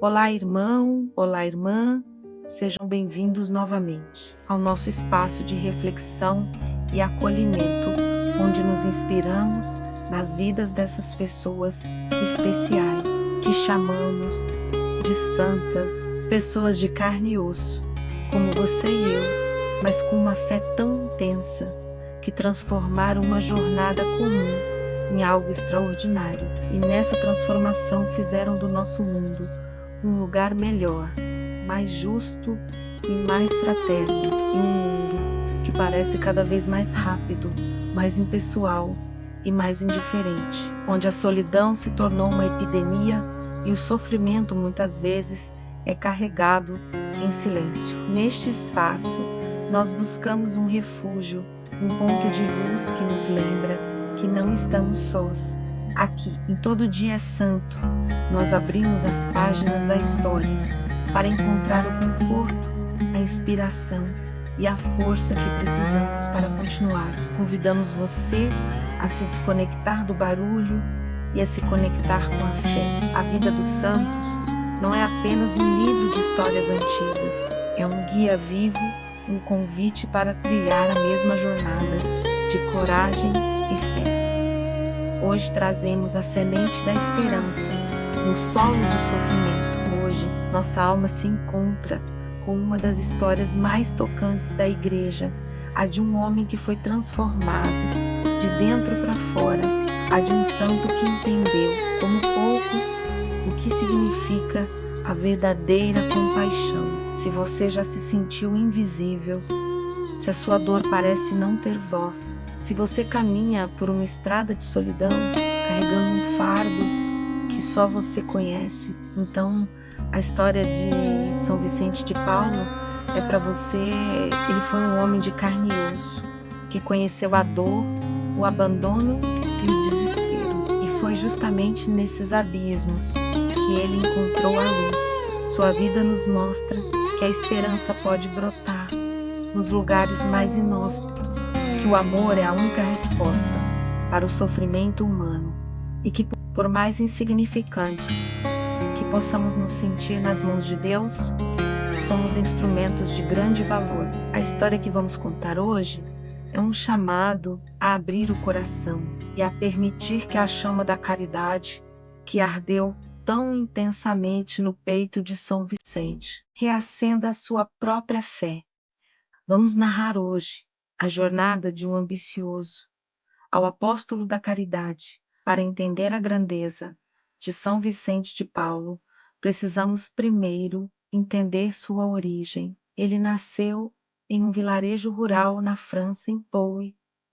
Olá, irmão, olá, irmã, sejam bem-vindos novamente ao nosso espaço de reflexão e acolhimento, onde nos inspiramos nas vidas dessas pessoas especiais que chamamos de santas, pessoas de carne e osso, como você e eu, mas com uma fé tão intensa que transformaram uma jornada comum em algo extraordinário, e nessa transformação fizeram do nosso mundo um lugar melhor, mais justo e mais fraterno, em um mundo que parece cada vez mais rápido, mais impessoal e mais indiferente, onde a solidão se tornou uma epidemia e o sofrimento muitas vezes é carregado em silêncio. Neste espaço, nós buscamos um refúgio, um ponto de luz que nos lembra que não estamos sós. Aqui, em Todo Dia é Santo, nós abrimos as páginas da história para encontrar o conforto, a inspiração e a força que precisamos para continuar. Convidamos você a se desconectar do barulho e a se conectar com a fé. A vida dos santos não é apenas um livro de histórias antigas, é um guia vivo, um convite para trilhar a mesma jornada de coragem e fé. Hoje trazemos a semente da esperança no solo do sofrimento. Hoje, nossa alma se encontra com uma das histórias mais tocantes da Igreja, a de um homem que foi transformado de dentro para fora, a de um santo que entendeu, como poucos, o que significa a verdadeira compaixão. Se você já se sentiu invisível, se a sua dor parece não ter voz, se você caminha por uma estrada de solidão, carregando um fardo que só você conhece, então a história de São Vicente de Paulo é para você. Ele foi um homem de carne e osso, que conheceu a dor, o abandono e o desespero. E foi justamente nesses abismos que ele encontrou a luz. Sua vida nos mostra que a esperança pode brotar nos lugares mais inóspitos, que o amor é a única resposta para o sofrimento humano e que, por mais insignificantes que possamos nos sentir nas mãos de Deus, somos instrumentos de grande valor. A história que vamos contar hoje é um chamado a abrir o coração e a permitir que a chama da caridade, que ardeu tão intensamente no peito de São Vicente, reacenda a sua própria fé. Vamos narrar hoje a jornada de um ambicioso ao apóstolo da caridade. Para entender a grandeza de São Vicente de Paulo, precisamos primeiro entender sua origem. Ele nasceu em um vilarejo rural na França, em Pau,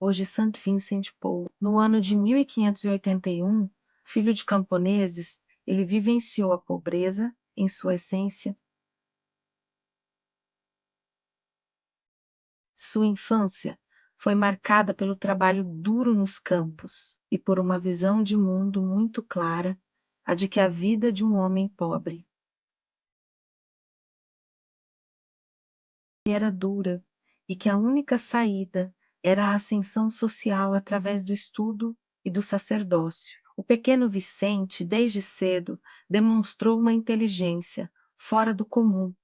hoje Saint-Vincent-de-Paul. No ano de 1581, filho de camponeses, ele vivenciou a pobreza em sua essência. Sua infância foi marcada pelo trabalho duro nos campos e por uma visão de mundo muito clara, a de que a vida de um homem pobre era dura e que a única saída era a ascensão social através do estudo e do sacerdócio. O pequeno Vicente, desde cedo, demonstrou uma inteligência fora do comum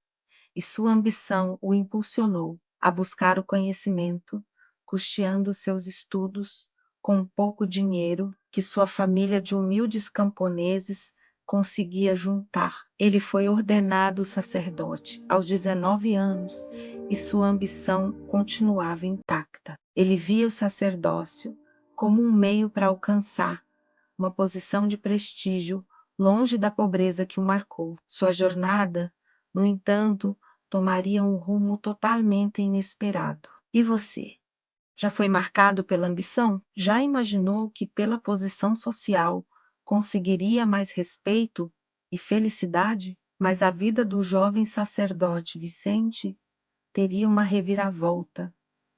e sua ambição o impulsionou a buscar o conhecimento, custeando seus estudos com o pouco dinheiro que sua família de humildes camponeses conseguia juntar. Ele foi ordenado sacerdote aos 19 anos e sua ambição continuava intacta. Ele via o sacerdócio como um meio para alcançar uma posição de prestígio longe da pobreza que o marcou. Sua jornada, no entanto, tomaria um rumo totalmente inesperado. E você? Já foi marcado pela ambição? Já imaginou que, pela posição social, conseguiria mais respeito e felicidade? Mas a vida do jovem sacerdote Vicente teria uma reviravolta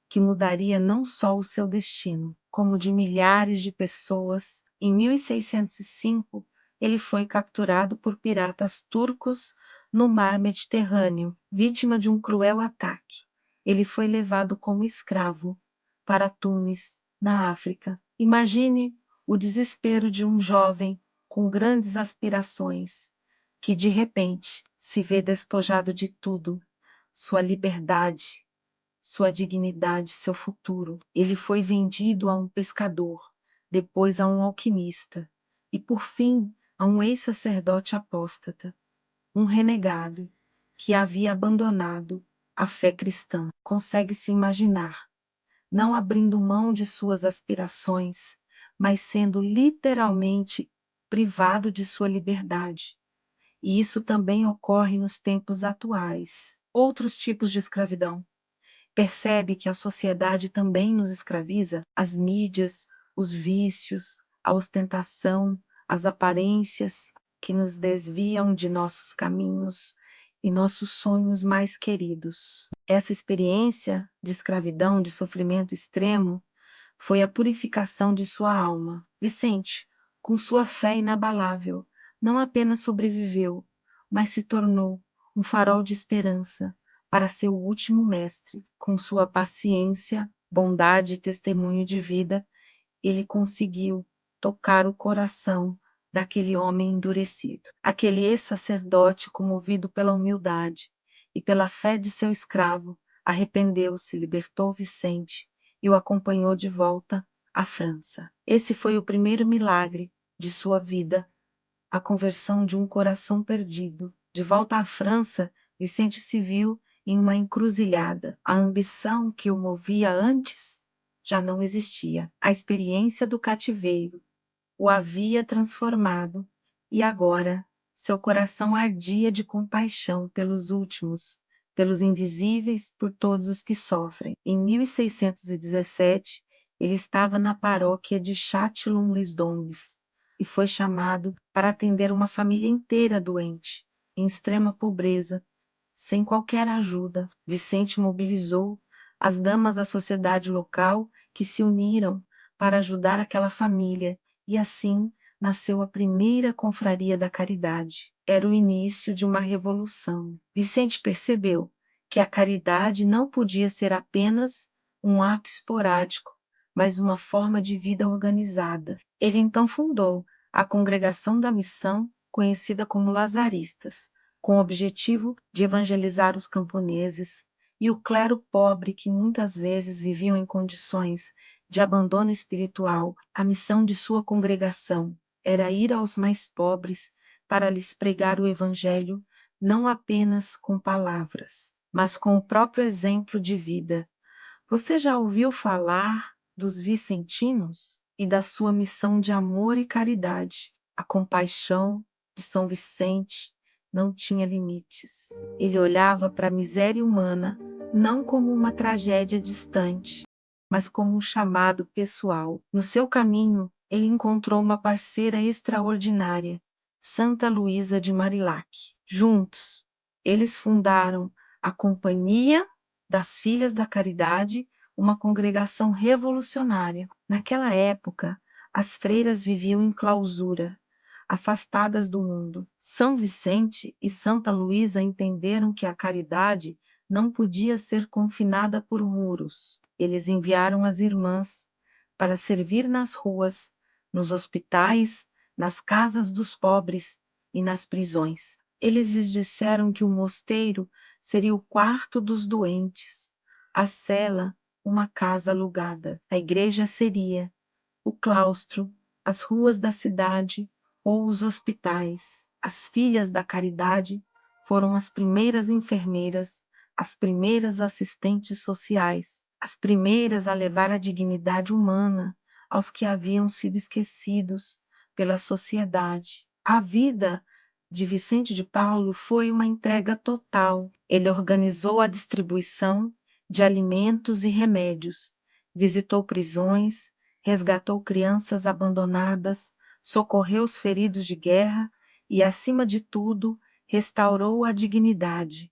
que mudaria não só o seu destino, como de milhares de pessoas. Em 1605, ele foi capturado por piratas turcos no mar Mediterrâneo, vítima de um cruel ataque. Ele foi levado como escravo para Tunis, na África. Imagine o desespero de um jovem com grandes aspirações, que de repente se vê despojado de tudo, sua liberdade, sua dignidade, seu futuro. Ele foi vendido a um pescador, depois a um alquimista e, por fim, a um ex-sacerdote apóstata, um renegado que havia abandonado a fé cristã. Consegue se imaginar, não abrindo mão de suas aspirações, mas sendo literalmente privado de sua liberdade. E isso também ocorre nos tempos atuais. Outros tipos de escravidão. Percebe que a sociedade também nos escraviza? As mídias, os vícios, a ostentação, as aparências que nos desviam de nossos caminhos e nossos sonhos mais queridos. Essa experiência de escravidão, de sofrimento extremo, foi a purificação de sua alma. Vicente, com sua fé inabalável, não apenas sobreviveu, mas se tornou um farol de esperança para seu último mestre. Com sua paciência, bondade e testemunho de vida, ele conseguiu tocar o coração daquele homem endurecido. Aquele ex-sacerdote, comovido pela humildade e pela fé de seu escravo, arrependeu-se, libertou Vicente e o acompanhou de volta à França. Esse foi o primeiro milagre de sua vida, a conversão de um coração perdido. De volta à França, Vicente se viu em uma encruzilhada. A ambição que o movia antes já não existia. A experiência do cativeiro o havia transformado e agora seu coração ardia de compaixão pelos últimos, pelos invisíveis, por todos os que sofrem. Em 1617, ele estava na paróquia de Châtillon-les-Dombes e foi chamado para atender uma família inteira doente, em extrema pobreza, sem qualquer ajuda. Vicente mobilizou as damas da sociedade local que se uniram para ajudar aquela família e assim nasceu a primeira confraria da caridade. Era o início de uma revolução. Vicente percebeu que a caridade não podia ser apenas um ato esporádico, mas uma forma de vida organizada. Ele então fundou a Congregação da Missão, conhecida como Lazaristas, com o objetivo de evangelizar os camponeses e o clero pobre que muitas vezes viviam em condições de abandono espiritual. A missão de sua congregação era ir aos mais pobres para lhes pregar o evangelho não apenas com palavras, mas com o próprio exemplo de vida. Você já ouviu falar dos vicentinos e da sua missão de amor e caridade? A compaixão de São Vicente não tinha limites. Ele olhava para a miséria humana não como uma tragédia distante, mas como um chamado pessoal. No seu caminho, ele encontrou uma parceira extraordinária, Santa Luísa de Marillac. Juntos, eles fundaram a Companhia das Filhas da Caridade, uma congregação revolucionária. Naquela época, as freiras viviam em clausura, afastadas do mundo. São Vicente e Santa Luísa entenderam que a caridade não podia ser confinada por muros. Eles enviaram as irmãs para servir nas ruas, nos hospitais, nas casas dos pobres e nas prisões. Eles lhes disseram que o mosteiro seria o quarto dos doentes, a cela uma casa alugada. A igreja seria o claustro, as ruas da cidade ou os hospitais. As filhas da caridade foram as primeiras enfermeiras, as primeiras assistentes sociais, as primeiras a levar a dignidade humana aos que haviam sido esquecidos pela sociedade. A vida de Vicente de Paulo foi uma entrega total. Ele organizou a distribuição de alimentos e remédios, visitou prisões, resgatou crianças abandonadas, socorreu os feridos de guerra e, acima de tudo, restaurou a dignidade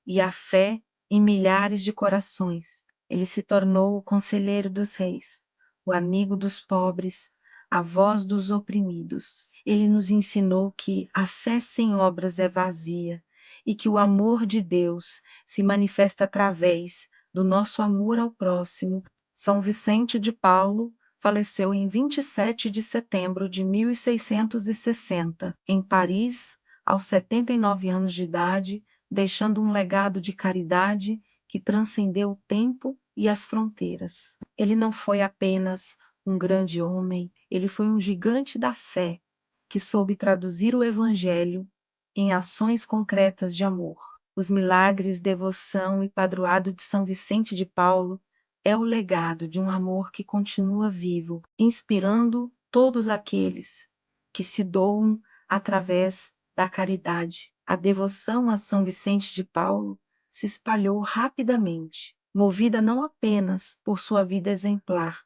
e a fé em milhares de corações. Ele se tornou o conselheiro dos reis, o amigo dos pobres, a voz dos oprimidos. Ele nos ensinou que a fé sem obras é vazia e que o amor de Deus se manifesta através do nosso amor ao próximo. São Vicente de Paulo faleceu em 27 de setembro de 1660, em Paris, aos 79 anos de idade, deixando um legado de caridade que transcendeu o tempo e as fronteiras. Ele não foi apenas um grande homem, ele foi um gigante da fé que soube traduzir o Evangelho em ações concretas de amor. Os milagres, devoção e padroado de São Vicente de Paulo é o legado de um amor que continua vivo, inspirando todos aqueles que se doam através da caridade. A devoção a São Vicente de Paulo se espalhou rapidamente, movida não apenas por sua vida exemplar,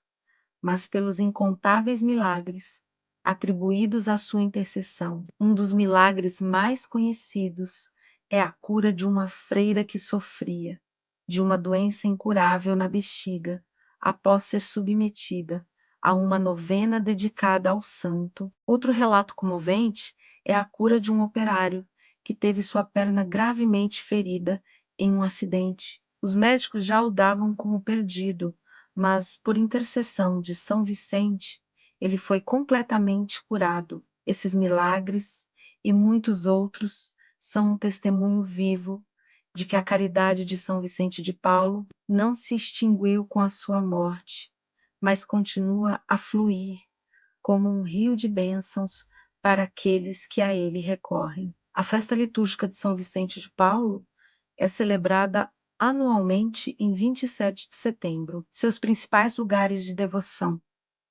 mas pelos incontáveis milagres atribuídos à sua intercessão. Um dos milagres mais conhecidos é a cura de uma freira que sofria de uma doença incurável na bexiga, após ser submetida a uma novena dedicada ao santo. Outro relato comovente é a cura de um operário que teve sua perna gravemente ferida em um acidente. Os médicos já o davam como perdido, mas por intercessão de São Vicente, ele foi completamente curado. Esses milagres e muitos outros são um testemunho vivo de que a caridade de São Vicente de Paulo não se extinguiu com a sua morte, mas continua a fluir como um rio de bênçãos para aqueles que a ele recorrem. A festa litúrgica de São Vicente de Paulo é celebrada anualmente em 27 de setembro. Seus principais lugares de devoção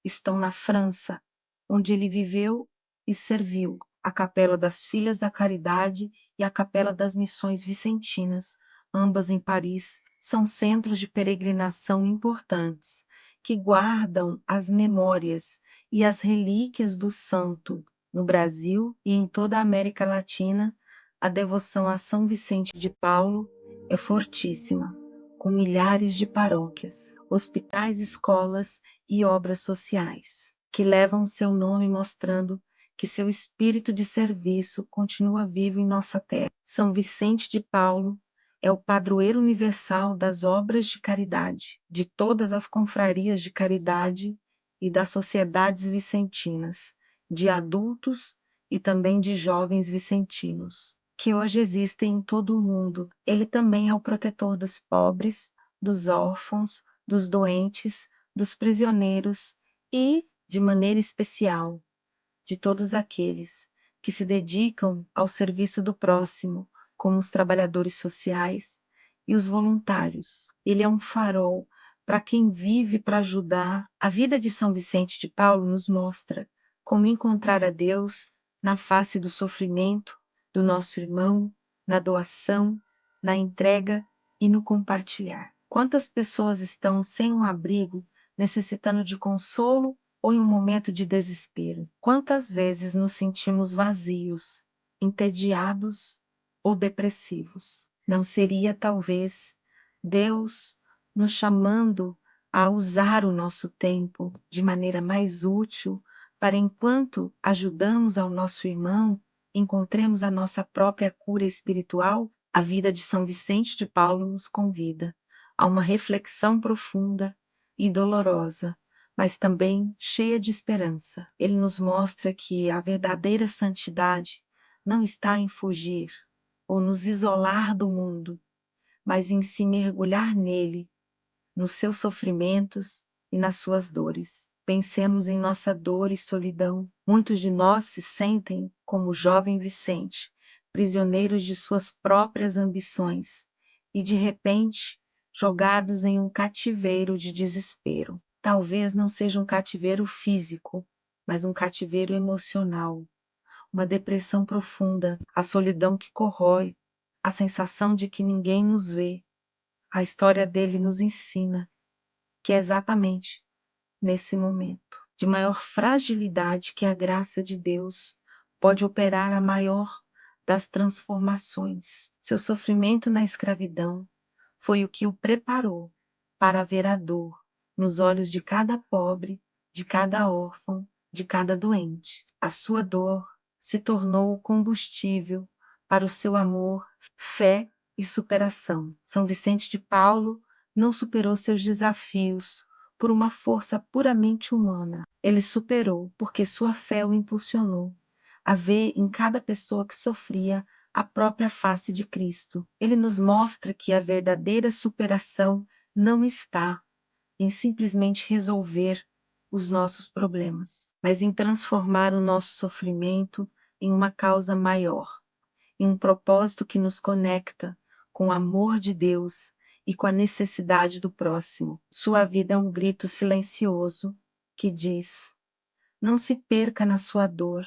estão na França, onde ele viveu e serviu, a Capela das Filhas da Caridade e a Capela das Missões Vicentinas, ambas em Paris, são centros de peregrinação importantes, que guardam as memórias e as relíquias do santo. No Brasil e em toda a América Latina, a devoção a São Vicente de Paulo é fortíssima, com milhares de paróquias, hospitais, escolas e obras sociais, que levam seu nome mostrando que seu espírito de serviço continua vivo em nossa terra. São Vicente de Paulo é o padroeiro universal das obras de caridade, de todas as confrarias de caridade e das sociedades vicentinas, de adultos e também de jovens vicentinos, que hoje existem em todo o mundo. Ele também é o protetor dos pobres, dos órfãos, dos doentes, dos prisioneiros e, de maneira especial, de todos aqueles que se dedicam ao serviço do próximo, como os trabalhadores sociais e os voluntários. Ele é um farol para quem vive para ajudar. A vida de São Vicente de Paulo nos mostra como encontrar a Deus na face do sofrimento do nosso irmão, na doação, na entrega e no compartilhar. Quantas pessoas estão sem um abrigo, necessitando de consolo ou em um momento de desespero? Quantas vezes nos sentimos vazios, entediados ou depressivos? Não seria, talvez, Deus nos chamando a usar o nosso tempo de maneira mais útil para, enquanto ajudamos ao nosso irmão, encontremos a nossa própria cura espiritual? A vida de São Vicente de Paulo nos convida a uma reflexão profunda e dolorosa, mas também cheia de esperança. Ele nos mostra que a verdadeira santidade não está em fugir ou nos isolar do mundo, mas em se mergulhar nele, nos seus sofrimentos e nas suas dores. Pensemos em nossa dor e solidão. Muitos de nós se sentem como o jovem Vicente, prisioneiros de suas próprias ambições e, de repente, jogados em um cativeiro de desespero. Talvez não seja um cativeiro físico, mas um cativeiro emocional, uma depressão profunda, a solidão que corrói, a sensação de que ninguém nos vê. A história dele nos ensina que é exatamente nesse momento de maior fragilidade que a graça de Deus pode operar a maior das transformações. Seu sofrimento na escravidão foi o que o preparou para ver a dor nos olhos de cada pobre, de cada órfão, de cada doente. A sua dor se tornou o combustível para o seu amor, fé e superação. São Vicente de Paulo não superou seus desafios por uma força puramente humana. Ele superou porque sua fé o impulsionou a ver em cada pessoa que sofria a própria face de Cristo. Ele nos mostra que a verdadeira superação não está em simplesmente resolver os nossos problemas, mas em transformar o nosso sofrimento em uma causa maior, em um propósito que nos conecta com o amor de Deus e com a necessidade do próximo. Sua vida é um grito silencioso que diz: não se perca na sua dor,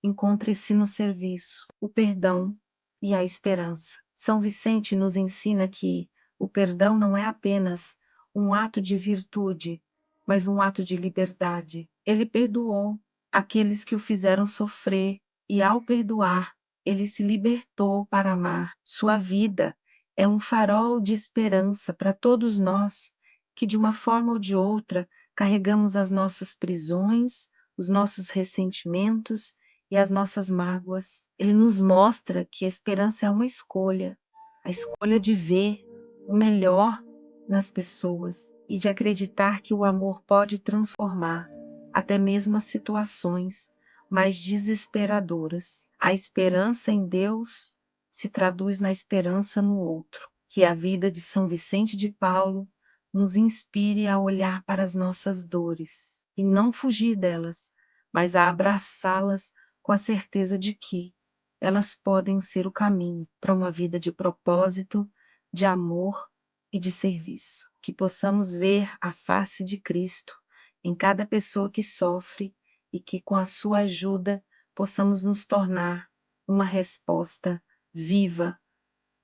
encontre-se no serviço, o perdão e a esperança. São Vicente nos ensina que o perdão não é apenas um ato de virtude, mas um ato de liberdade. Ele perdoou aqueles que o fizeram sofrer e, ao perdoar, ele se libertou para amar. Sua vida é um farol de esperança para todos nós que, de uma forma ou de outra, carregamos as nossas prisões, os nossos ressentimentos e as nossas mágoas. Ele nos mostra que a esperança é uma escolha, a escolha de ver o melhor nas pessoas e de acreditar que o amor pode transformar até mesmo as situações mais desesperadoras. A esperança em Deus se traduz na esperança no outro. Que a vida de São Vicente de Paulo nos inspire a olhar para as nossas dores e não fugir delas, mas a abraçá-las com a certeza de que elas podem ser o caminho para uma vida de propósito, de amor e de serviço. Que possamos ver a face de Cristo em cada pessoa que sofre e que, com a sua ajuda, possamos nos tornar uma resposta viva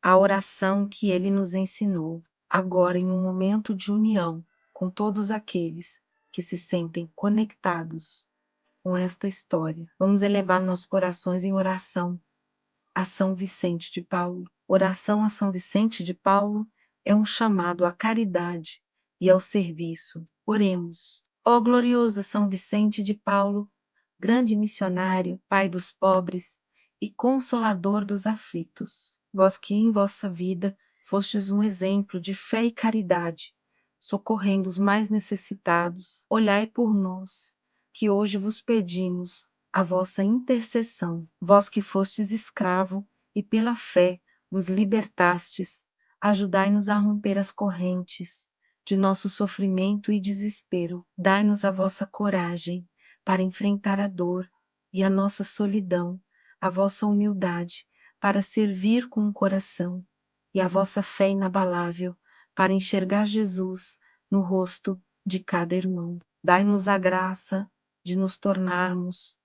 à oração que ele nos ensinou, agora em um momento de união com todos aqueles que se sentem conectados com esta história. Vamos elevar nossos corações em oração a São Vicente de Paulo. Oração a São Vicente de Paulo é um chamado à caridade e ao serviço. Oremos. Ó glorioso São Vicente de Paulo, grande missionário, Pai dos pobres e consolador dos aflitos, vós que em vossa vida fostes um exemplo de fé e caridade, socorrendo os mais necessitados, olhai por nós, que hoje vos pedimos a vossa intercessão. Vós que fostes escravo e pela fé vos libertastes, ajudai-nos a romper as correntes de nosso sofrimento e desespero. Dai-nos a vossa coragem para enfrentar a dor e a nossa solidão, a vossa humildade para servir com o coração e a vossa fé inabalável para enxergar Jesus no rosto de cada irmão. Dai-nos a graça de nos tornarmos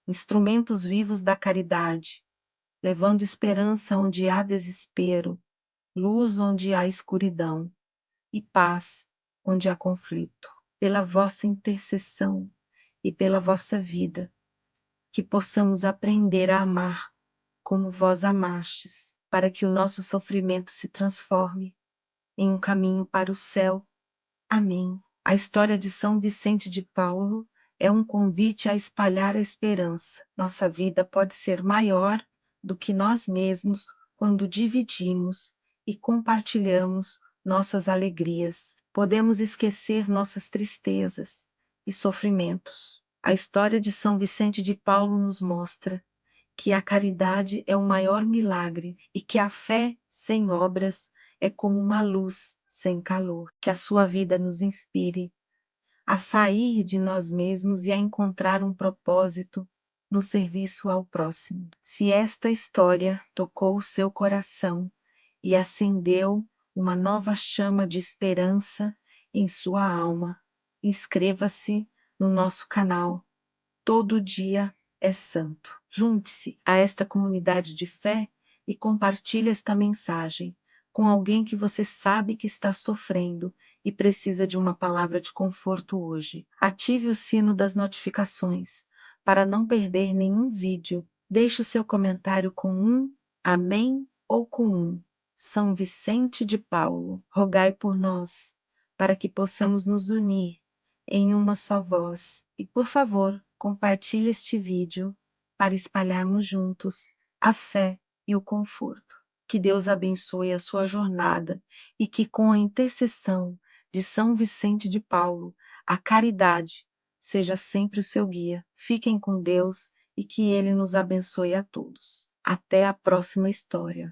instrumentos vivos da caridade, levando esperança onde há desespero, luz onde há escuridão e paz onde há conflito. Pela vossa intercessão e pela vossa vida, que possamos aprender a amar como vós amastes, para que o nosso sofrimento se transforme em um caminho para o céu. Amém. A história de São Vicente de Paulo é um convite a espalhar a esperança. Nossa vida pode ser maior do que nós mesmos quando dividimos e compartilhamos nossas alegrias. Podemos esquecer nossas tristezas e sofrimentos. A história de São Vicente de Paulo nos mostra que a caridade é o maior milagre e que a fé sem obras é como uma luz sem calor. Que a sua vida nos inspire a sair de nós mesmos e a encontrar um propósito no serviço ao próximo. Se esta história tocou o seu coração e acendeu uma nova chama de esperança em sua alma, inscreva-se no nosso canal. Todo dia é santo. Junte-se a esta comunidade de fé e compartilhe esta mensagem com alguém que você sabe que está sofrendo e precisa de uma palavra de conforto hoje. Ative o sino das notificações para não perder nenhum vídeo. Deixe o seu comentário com um amém ou com um São Vicente de Paulo. Rogai por nós, para que possamos nos unir em uma só voz. E, por favor, compartilhe este vídeo para espalharmos juntos a fé e o conforto. Que Deus abençoe a sua jornada e que, com a intercessão de São Vicente de Paulo, a caridade seja sempre o seu guia. Fiquem com Deus e que ele nos abençoe a todos. Até a próxima história.